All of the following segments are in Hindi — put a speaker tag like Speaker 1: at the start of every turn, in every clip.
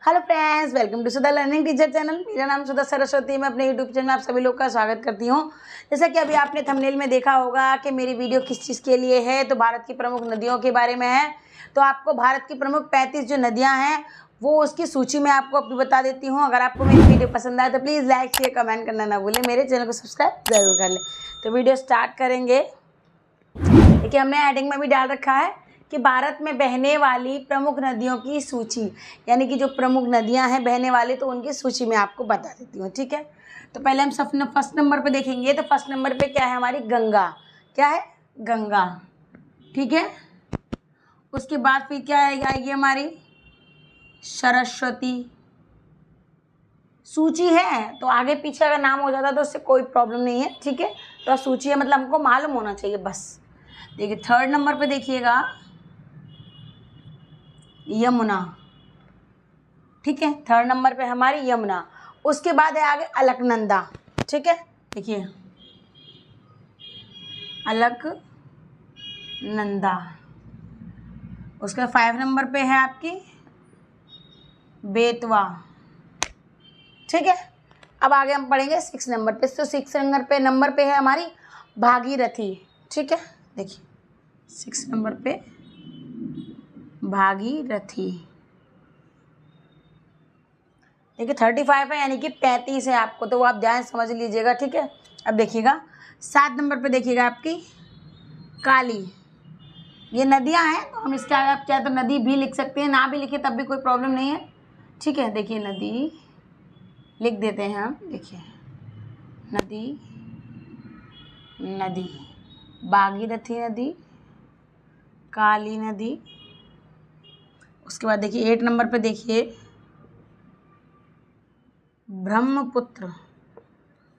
Speaker 1: Hello friends, welcome to Sudha learning teacher channel. मेरा नाम सुधा सरस्वती है। मैं अपने यूट्यूब चैनल में आप सभी लोग का स्वागत करती हूँ। जैसा कि अभी आपने थंबनेल में देखा होगा कि मेरी वीडियो किस चीज़ के लिए है, तो भारत की प्रमुख नदियों के बारे में है। तो आपको भारत की प्रमुख 35 जो नदियाँ हैं वो उसकी सूची में आपको अभी बता देती हूँ। अगर आपको मेरी वीडियो पसंद आए तो प्लीज़ लाइक शेयर कमेंट करना ना भूलें, मेरे चैनल को सब्सक्राइब ज़रूर कर लें। तो वीडियो स्टार्ट करेंगे। देखिए, हमने हेडिंग में भी डाल रखा है कि भारत में बहने वाली प्रमुख नदियों की सूची, यानी कि जो प्रमुख नदियां हैं बहने वाली, तो उनकी सूची में आपको बता देती हूँ। ठीक है, तो पहले हम फर्स्ट नंबर पे देखेंगे। तो फर्स्ट नंबर पे क्या है? हमारी गंगा। क्या है? गंगा। ठीक है, उसके बाद फिर क्या आएगी हमारी? सरस्वती। सूची है तो आगे पीछे अगर नाम हो जाता तो उससे कोई प्रॉब्लम नहीं है। ठीक है, तो सूची है मतलब हमको मालूम होना चाहिए बस। देखिए, थर्ड नंबर पे देखिएगा यमुना। ठीक है, थर्ड नंबर पे हमारी यमुना। उसके बाद है आगे अलकनंदा। ठीक है, देखिए अलकनंदा। उसके 5 नंबर पे है आपकी बेतवा। ठीक है, अब आगे हम पढ़ेंगे 6 नंबर पे। तो 6 नंबर पे है हमारी भागीरथी। ठीक है, देखिए 6 नंबर पे भागीरथी। देखिए 35 है, यानी कि 35 है आपको, तो वो आप ध्यान समझ लीजिएगा। ठीक है, अब देखिएगा 7 नंबर पे देखिएगा आपकी काली। ये नदियां हैं तो हम इसके आगे आप चाहे तो नदी भी लिख सकते हैं, ना भी लिखे तब भी कोई प्रॉब्लम नहीं है। ठीक है, देखिए नदी लिख देते हैं हम। देखिए नदी, नदी, भागीरथी नदी, काली नदी। उसके बाद देखिए 8 नंबर पे देखिए ब्रह्मपुत्र,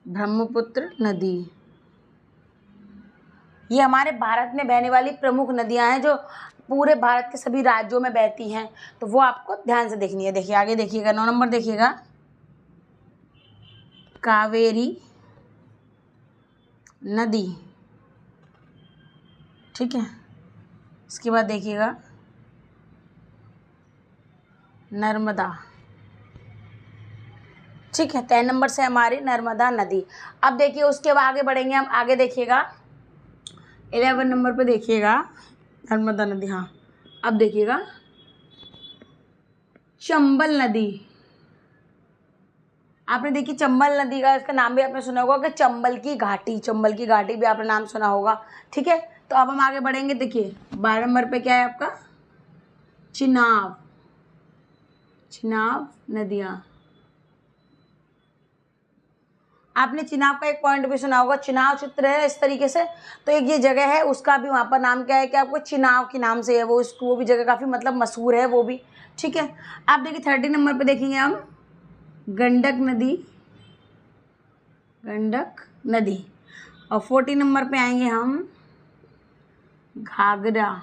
Speaker 1: ब्रह्मपुत्र नदी। ये हमारे भारत में बहने वाली प्रमुख नदियां हैं जो पूरे भारत के सभी राज्यों में बहती हैं, तो वो आपको ध्यान से देखनी है। देखिए आगे देखिएगा 9 नंबर देखिएगा कावेरी नदी। ठीक है, इसके बाद देखिएगा नर्मदा। ठीक है, 10 नंबर से हमारी नर्मदा नदी। अब देखिए उसके बाद आगे बढ़ेंगे हम। आगे देखिएगा 11 नंबर पे देखिएगा नर्मदा नदी। हाँ, अब देखिएगा चंबल नदी। आपने देखी चंबल नदी का, इसका नाम भी आपने सुना होगा कि चंबल की घाटी, चंबल की घाटी भी आपने नाम सुना होगा। ठीक है, तो अब हम आगे बढ़ेंगे। देखिए 12 नंबर पे क्या है आपका? चिनाब, चिनाब नदियाँ। आपने चिनाब का एक पॉइंट भी सुना होगा, चिनाब चित्र है इस तरीके से, तो एक ये जगह है उसका भी वहाँ पर नाम क्या है कि आपको चिनाब के नाम से है वो भी जगह काफ़ी मतलब मशहूर है वो भी। ठीक है, आप देखिए 30 नंबर पे देखेंगे हम गंडक नदी, गंडक नदी। और 40 नंबर पे आएंगे हम घाघरा,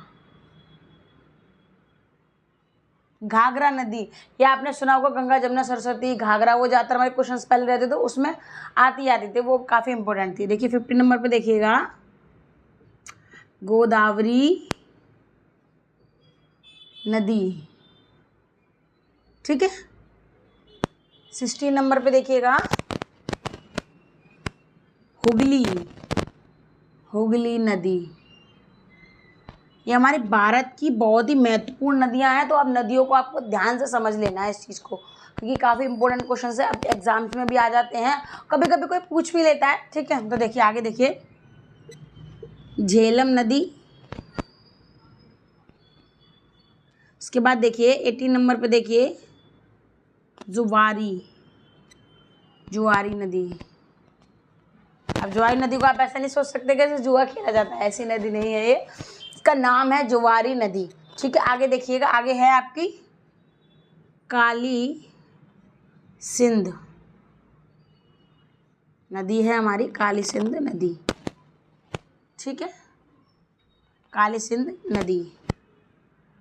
Speaker 1: घाघरा नदी। ये आपने सुना होगा गंगा जमुना सरस्वती घाघरा, वो ज़्यादातर हमारे क्वेश्चंस पहले रहते तो उसमें आती थी, वो काफ़ी इंपॉर्टेंट थी। देखिए 50 नंबर पे देखिएगा गोदावरी नदी। ठीक है, 16 नंबर पे देखिएगा हुगली, हुगली नदी। ये हमारे भारत की बहुत ही महत्वपूर्ण नदियां हैं, तो अब नदियों को आपको ध्यान से समझ लेना है इस चीज़ को, क्योंकि काफ़ी इंपॉर्टेंट क्वेश्चन है, अब एग्जाम्स में भी आ जाते हैं, कभी कभी कोई पूछ भी लेता है। ठीक है, तो देखिए आगे देखिए झेलम नदी। उसके बाद देखिए 18 नंबर पे देखिए जुवारी, जुआरी नदी। अब जुआरी नदी को आप ऐसा नहीं सोच सकते कि जुआ खेला जाता है, ऐसी नदी नहीं है ये, इसका नाम है जुवारी नदी। ठीक है, आगे देखिएगा, आगे है आपकी काली सिंध नदी है हमारी, काली सिंध नदी। ठीक है, काली सिंध नदी।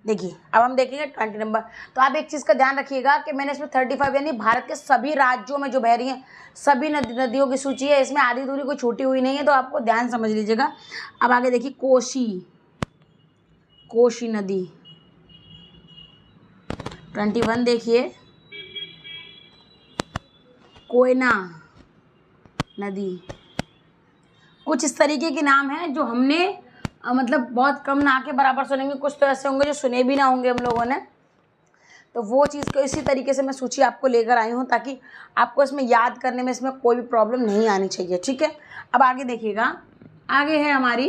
Speaker 1: देखिए अब हम देखेंगे 20 नंबर। तो आप एक चीज़ का ध्यान रखिएगा कि मैंने इसमें 35 यानी भारत के सभी राज्यों में जो बह रही हैं सभी नदियों की सूची है, इसमें आधी दूरी कोई छूटी हुई नहीं है, तो आपको ध्यान समझ लीजिएगा। अब आगे देखिए कोसी, कोसी नदी 21 देखिए कोयना नदी। कुछ इस तरीके के नाम हैं जो हमने मतलब बहुत कम ना के बराबर सुनेंगे, कुछ तो ऐसे होंगे जो सुने भी ना होंगे हम लोगों ने। तो वो चीज़ को इसी तरीके से मैं सूची आपको लेकर आई हूँ ताकि आपको इसमें याद करने में इसमें कोई भी प्रॉब्लम नहीं आनी चाहिए, ठीक है। अब आगे देखिएगा, आगे है हमारी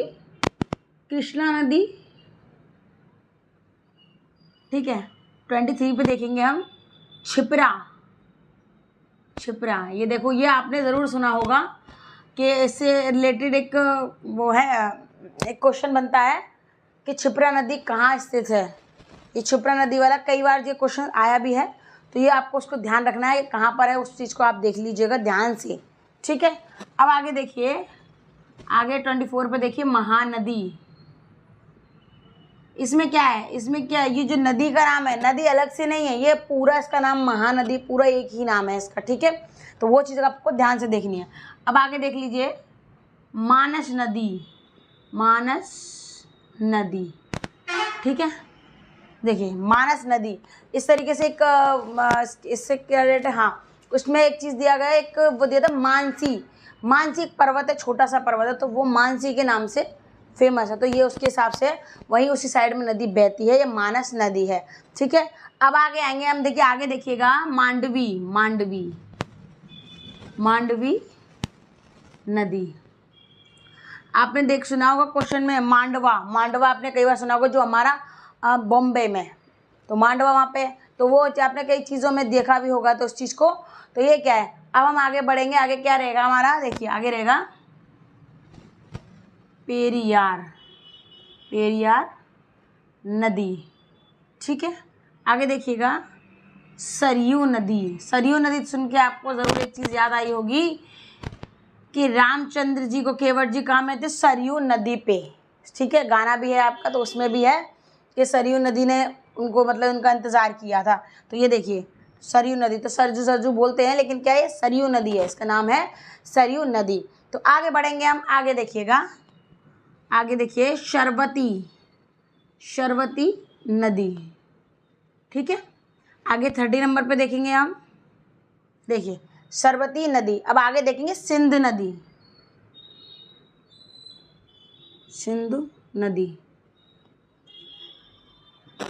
Speaker 1: कृष्णा नदी, ठीक है। 23 पे देखेंगे हम क्षिप्रा। क्षिप्रा, ये देखो, ये आपने ज़रूर सुना होगा कि इससे रिलेटेड एक वो है, एक क्वेश्चन बनता है कि क्षिप्रा नदी कहाँ स्थित है। ये क्षिप्रा नदी वाला कई बार ये क्वेश्चन आया भी है, तो ये आपको उसको ध्यान रखना है कहाँ पर है, उस चीज़ को आप देख लीजिएगा ध्यान से, ठीक है। अब आगे देखिए, आगे 24 पे देखिए महानदी। इसमें क्या है, इसमें क्या है, ये जो नदी का नाम है, नदी अलग से नहीं है, ये पूरा इसका नाम महानदी, पूरा एक ही नाम है इसका, ठीक है। तो वो चीज़ आपको ध्यान से देखनी है। अब आगे देख लीजिए मानस नदी। मानस नदी, ठीक है। देखिए मानस नदी इस तरीके से एक इससे क्या रिलेटेड, हाँ उसमें एक चीज़ दिया गया है, एक वो दिया था मानसी। मानसी एक पर्वत है, छोटा सा पर्वत है, तो वो मानसी के नाम से फेमस है, तो ये उसके हिसाब से वहीं उसी साइड में नदी बहती है, ये मानस नदी है, ठीक है। अब आगे आएंगे हम, देखिए आगे देखिएगा मांडवी। मांडवी, मांडवी नदी आपने देख सुना होगा क्वेश्चन में, मांडवा। मांडवा आपने कई बार सुना होगा, जो हमारा बॉम्बे में, तो मांडवा वहाँ पे, तो वो आपने कई चीज़ों में देखा भी होगा तो उस चीज़ को। तो ये क्या है, अब हम आगे बढ़ेंगे, आगे क्या रहेगा हमारा, देखिए आगे रहेगा पेरियार। पेरियार नदी, ठीक है। आगे देखिएगा सरयू नदी। सरयू नदी सुन के आपको ज़रूर एक चीज़ याद आई होगी कि रामचंद्र जी को केवट जी कहाँ में थे, सरयू नदी पे, ठीक है। गाना भी है आपका, तो उसमें भी है कि सरयू नदी ने उनको मतलब उनका इंतज़ार किया था। तो ये देखिए सरयू नदी, तो सरजू सरजू बोलते हैं, लेकिन क्या है, सरयू नदी है, इसका नाम है सरयू नदी। तो आगे बढ़ेंगे हम, आगे देखिएगा, आगे देखिए शरवती। शरवती नदी, ठीक है। आगे 30 नंबर पे देखेंगे हम, देखिए शरवती नदी। अब आगे देखेंगे सिंध नदी। सिंधु नदी,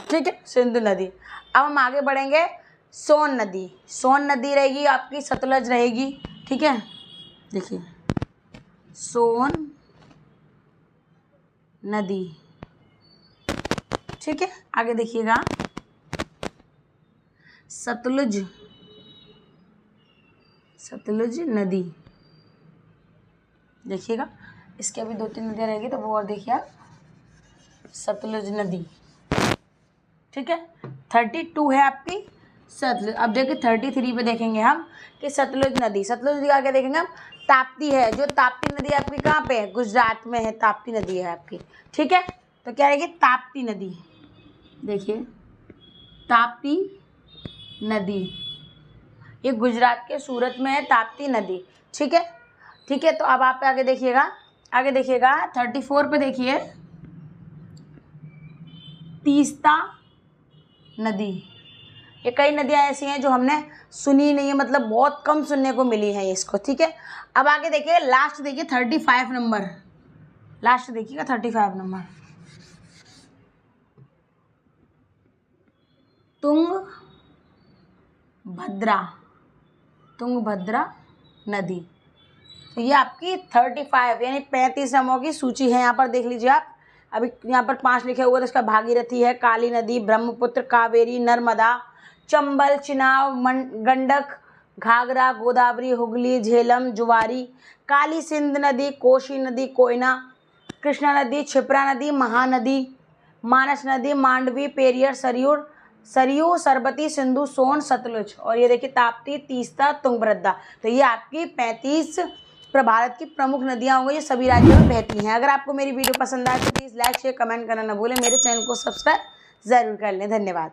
Speaker 1: ठीक है, सिंधु नदी। अब हम आगे बढ़ेंगे सोन नदी। सोन नदी रहेगी आपकी, सतलज रहेगी, ठीक है। देखिए सोन नदी, ठीक है। आगे देखिएगा सतलुज। सतलुज नदी, देखिएगा इसके अभी 2-3 नदियाँ रहेगी, तो वो और देखिए आप, सतलुज नदी, ठीक है। 32 है आपकी सतलुज। अब देखिए 33 पे देखेंगे हम कि सतलुज नदी। सतलुज नदी आगे देखेंगे हम ताप्ती है, जो ताप्ती नदी आपकी कहाँ पे है, गुजरात में है, ताप्ती नदी है आपकी, ठीक है। तो क्या रहेगी, ताप्ती नदी। देखिए ताप्ती नदी, ये गुजरात के सूरत में है ताप्ती नदी, ठीक है, ठीक है। तो अब आप आगे देखिएगा, आगे देखिएगा 34 पे देखिए तीस्ता नदी। ये कई नदियाँ ऐसी हैं जो हमने सुनी नहीं है, मतलब बहुत कम सुनने को मिली है इसको, ठीक है। अब आगे देखिए, लास्ट देखिए 35 नंबर, लास्ट देखिएगा 35 नंबर, तुंगभद्रा। तुंगभद्रा नदी। तो ये आपकी 35 यानी 35 नामों की सूची है। यहाँ पर देख लीजिए आप, अभी यहाँ पर 5 लिखे हुए, तो इसका भागीरथी है, काली नदी, ब्रह्मपुत्र, कावेरी, नर्मदा, चंबल, चिनाब, गंडक, घाघरा, गोदावरी, हुगली, झेलम, जुवारी, काली सिंध नदी, कोशी नदी, कोयना, कृष्णा नदी, क्षिप्रा नदी, महानदी, मानस नदी, मांडवी, पेरियर, सरयू, सरबती, सिंधु, सोन, सतलुज, और ये देखिए ताप्ती, तीस्ता, तुंगभद्रा। तो ये आपकी 35 भारत की प्रमुख नदियाँ होंगी, ये सभी राज्यों में बहती हैं। अगर आपको मेरी वीडियो पसंद आए तो प्लीज़ लाइक शेयर कमेंट करना न भूलें। मेरे चैनल को सब्सक्राइब ज़रूर कर लें। धन्यवाद।